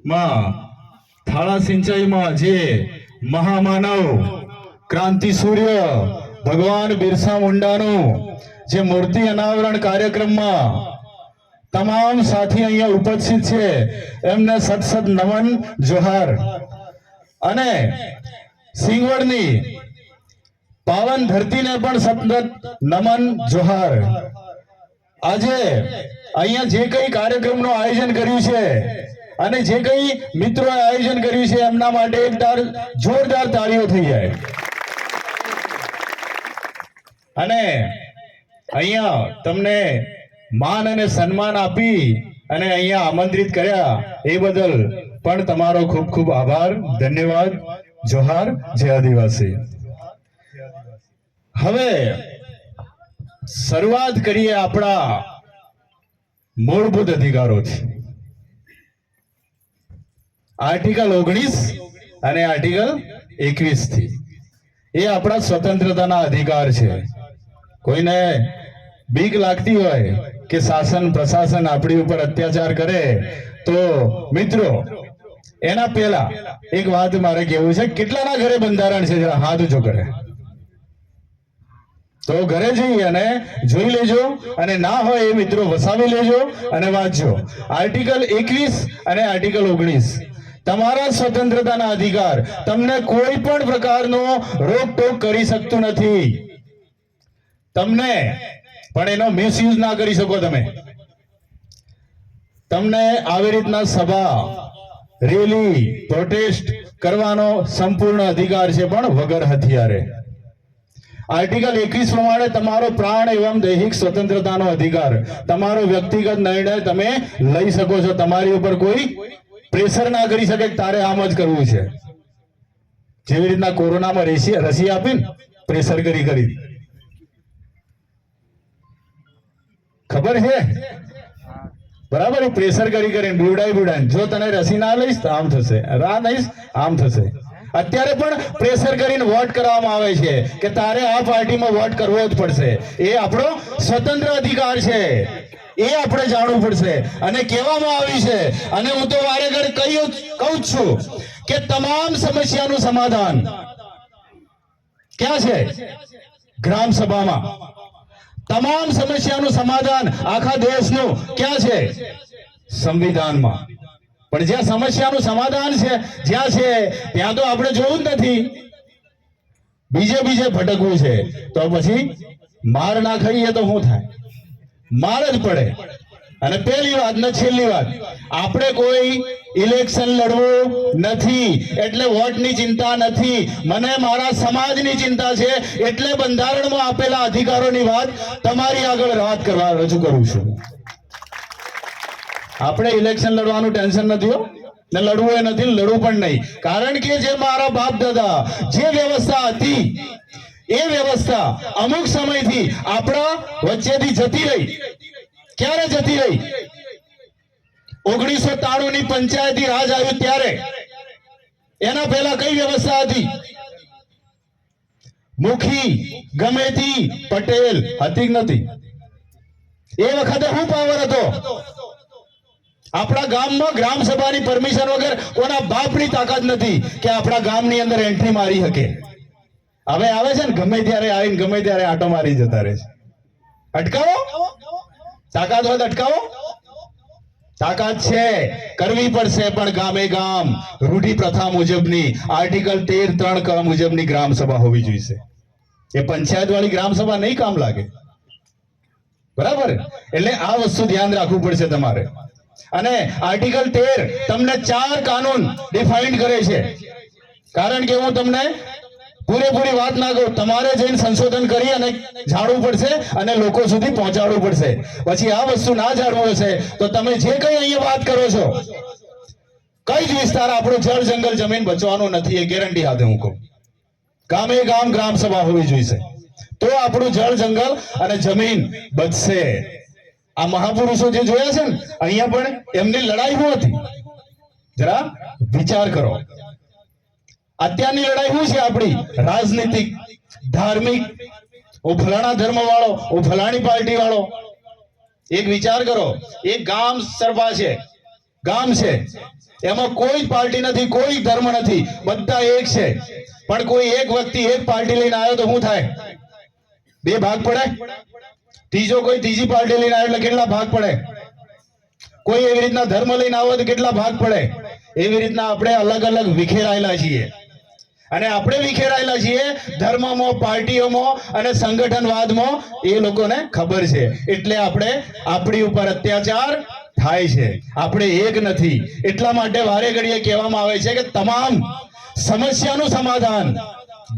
માં થાળા સિંચાઈમાં જે મહામાનવ ક્રાંતિ સૂર્ય ભગવાન બિરસા મુંડાનું જે મૂર્તિ અનાવરણ કાર્યક્રમમાં તમામ સાથી અહીંયા ઉપસ્થિત છે એમને સત નમન જોહાર અને સિંગવડની પાવન ધરતીને પણ સતત નમન જોહાર। આજે અહીંયા જે કઈ કાર્યક્રમનું આયોજન કર્યું છે અને જે કઈ મિત્રોએ આયોજન કર્યું છે એમના માટે એક જોરદાર તાળીઓ થઈ જાય। અને અહીંયા તમને માન અને સન્માન આપી અને અહીંયા આમંત્રિત કર્યા એ બદલ પણ તમારો ખૂબ ખૂબ આભાર, ધન્યવાદ, જોહાર, જય આદિવાસી। હવે શરૂઆત કરીએ આપણા મૂળભૂત અધિકારોથી। આર્ટિકલ 19 અને આર્ટિકલ 21 થી એ આપણા સ્વતંત્રતાના અધિકાર છે। કોઈને બીક લાગતી હોય કે શાસન પ્રશાસન આપણી ઉપર અત્યાચાર કરે તો મિત્રો એના પહેલા એક વાત મારે કહેવું છે, કેટલાના ઘરે બંધારણ છે જરા હાથ ઊંચો કરે તો ઘરે જઈ અને જોઈ લેજો અને ના હોય એ મિત્રો વસાવી લેજો અને વાંચજો। આર્ટિકલ 21 અને આર્ટિકલ 19 તમારા સ્વતંત્રતાના અધિકાર, તમને કોઈ પણ પ્રકારનો રોકટોક કરી શકતું નથી, તમને પણ એનો મિસયુઝ ના કરી શકો તમે। તમને આવી રીતના સભા રેલી પ્રોટેસ્ટ કરવાનો સંપૂર્ણ અધિકાર છે પણ વગર હથિયારે। આર્ટિકલ 21 પ્રમાણે તમારો પ્રાણ એવં દૈહિક સ્વતંત્રતાનો અધિકાર, તમારો વ્યક્તિગત નિર્ણય તમે લઈ શકો છો, તમારી ઉપર કોઈ પ્રેશર ના કરી શકે તારે આમ જ કરવું છે। જેવી રીતના કોરોનામાં રસી આપી ને પ્રેશર કરી ખબર છે બરાબર, પ્રેશર કરીને બીવડાઈ જો તને રસી ના લઈશ તો આમ થશે, રાહ નહીશ આમ થશે। અત્યારે પણ પ્રેશર કરીને વોટ કરવામાં આવે છે કે તારે આ પાર્ટીમાં વોટ કરવો જ પડશે। એ આપણો સ્વતંત્ર અધિકાર છે, એ આપણે જાણવું પડશે અને કહેવામાં આવી છે। અને હું તો વારે ઘડે કહું છું કે તમામ સમસ્યાનું સમાધાન ક્યાં છે? ગ્રામ સભામાં। તમામ સમસ્યાનું સમાધાન આખા દેશનું ક્યાં છે? સંવિધાનમાં। પણ જ્યાં સમસ્યાનું સમાધાન છે જ્યાં છે ત્યાં તો આપણે જોવું જ નથી, બીજે ભટકવું છે। તો પછી માર ના ખાઈએ તો શું થાય? માર જ પડે। અને પહેલી વાત ને છેલ્લી વાત, આપણે કોઈ ઇલેક્શન લડવું નથી એટલે વોટની ચિંતા નથી, મને મારા સમાજની ચિંતા છે એટલે બંધારણમાં આપેલા અધિકારોની વાત તમારી આગળ રજૂ કરું છું। આપણે ઇલેક્શન લડવાનું ટેન્શન નથી ને લડવું એ નથી, લડવું પણ નહીં, કારણ કે જે મારા બાપ દાદા જે વ્યવસ્થા હતી એ વ્યવસ્થા અમુક સમયથી આપણા વચ્ચેથી જતી રહી। ક્યારે જતી રહી? 1993 ની પંચાયતી રાજ આવ્યું ત્યારે। એના પહેલા કઈ વ્યવસ્થા હતી? મુખી ગમેતી પટેલ હતી કે નથી? એ વખતે શું પાવર હતો? આપણા ગામમાં ગ્રામ સભાની પરમિશન વગર કોના બાપની તાકાત નથી કે આપણા ગામની અંદર એન્ટ્રી મારી શકે। હવે આવે છે ને ગમે ત્યારે આવીને ગમે ત્યારે આટો મારી જતા રહે છે। અટકાવો, તાકાત હોય તો અટકાવો। તાકાત છે, કરવી પડશે, પણ ગામે ગામ રૂઢિ પ્રથા મુજબની આર્ટિકલ 13(3) મુજબની ગ્રામ સભા હોવી જોઈએ। એ પંચાયત વાળી ગ્રામ સભા નહીં કામ લાગે, બરાબર? એટલે આ વસ્તુ ધ્યાન રાખવું પડશે તમારે। અને આર્ટિકલ 13 તમને 4 કાનૂન ડિફાઇન કરે છે, કારણ કે હું તમને પૂરેપૂરી વાત ના કહું, તમારે જઈને સંશોધન કરી અને જાણવું પડશે અને લોકો સુધી પહોંચાડવું પડશે। પછી આ વસ્તુ ના જાણવું હશે તો તમે જે કઈ અહીંયા વાત કરો છો, કઈ જ વિસ્તાર આપણો જળ જંગલ જમીન બચવાનું નથી, એ ગેરંટી સાથે હું કહું। ગામે ગામ ગ્રામ સભા હોવી જોઈએ તો આપણું જળ જંગલ અને જમીન બચશે। આ મહાપુરુષો જે જોયા છે ને અહીંયા પણ એમની લડાઈ શું હતી જરા વિચાર કરો। અત્યારની લડાઈ શું છે આપણી? રાજનીતિક, ધાર્મિક, હું ફલાણા ધર્મ વાળો, હું ફલાણી પાર્ટી વાળો। એક વિચાર કરો, એક ગામ સરપા છે, ગામ છે, એમાં કોઈ જ પાર્ટી નથી, કોઈ ધર્મ નથી, બધા એક છે. પણ કોઈ એક વ્યક્તિ એક પાર્ટી લઈને આવ્યો તો શું થાય? બે ભાગ પડે. ત્રીજો કોઈ ત્રીજી પાર્ટી લઈને આવ્યો એટલે કેટલા ભાગ પડે? કોઈ એવી રીતના ધર્મ લઈને આવો તો કેટલા ભાગ પડે? એવી રીતના આપણે અલગ અલગ વિખેરાયેલા છીએ. અને આપણે વિખેરાયેલા છીએ ધર્મમાં, પાર્ટીઓમાં અને સંગઠનવાદમાં. એ લોકોને ખબર છે, એટલે આપણે આપણી ઉપર અત્યાચાર થાય છે. આપણે એક નથી. એટલા માટે વારે ઘડીએ કહેવામાં આવે છે કે તમામ સમસ્યાનું સમાધાન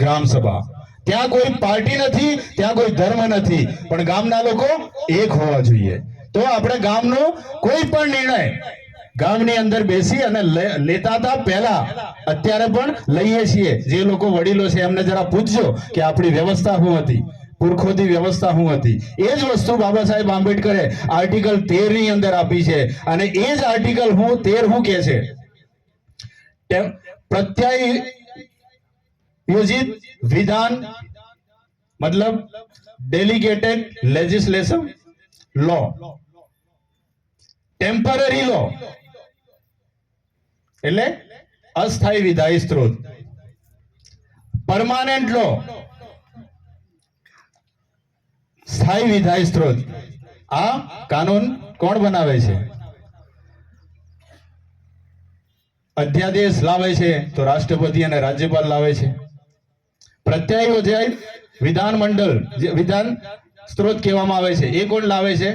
ગ્રામ સભા. ત્યાં કોઈ પાર્ટી નથી, ત્યાં કોઈ ધર્મ નથી, પણ ગામના લોકો એક હોવા જોઈએ. તો આપણે ગામનો કોઈ પણ નિર્ણય ગામની અંદર બેસી અને લેતા હતા પહેલા, અત્યારે પણ લઈએ છીએ. જે લોકો વડીલો છે એમને જરા પૂછજો કે આપણી વ્યવસ્થા શું હતી, પુરખોની વ્યવસ્થા શું હતી. એ જ વસ્તુ બાબા સાહેબ આંબેડકરે આર્ટિકલ 13 ની અંદર આપી છે. અને એ જ આર્ટિકલ 13 શું કહે છે? પ્રત્યાયોજિત વિધાન મતલબ ડેલિગેટેડ લેજિસ્લેશન લો, ટેમ્પરરી લો એટલે અસ્થાયી વિધાયી સ્ત્રોત, પરમાનન્ટ લો સ્થાયી વિધાયી સ્ત્રોત. આ કાનૂન કોણ બનાવે છે? અધ્યાદેશ લાવે છે તો રાષ્ટ્રપતિ અને રાજ્યપાલ લાવે છે. પ્રત્યાયોજિત વિધાન મંડળ, વિધાન સ્ત્રોત કહેવામાં આવે છે, એ કોણ લાવે છે?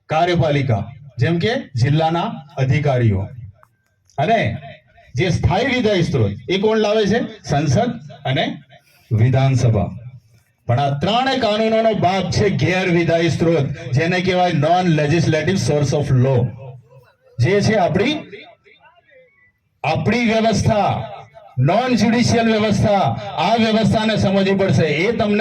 કાર્યપાલિકા, જેમ કે જિલ્લાના અધિકારીઓ. અને જે સ્થાયી વિધાયી સ્ત્રોત એ કોણ લાવે છે? સંસદ અને વિધાનસભા. પણ આ ત્રણેય કાનૂનોનો બાપ છે ગેર વિધાયી સ્ત્રોત, જેને કહેવાય નોન લેજિસ્લેટિવ સોર્સ ઓફ લો. જે છે આપણી વ્યવસ્થા, નોન જ્યુડિશિયલ વ્યવસ્થા. આ વ્યવસ્થાને સમજવી પડશે. એ તમને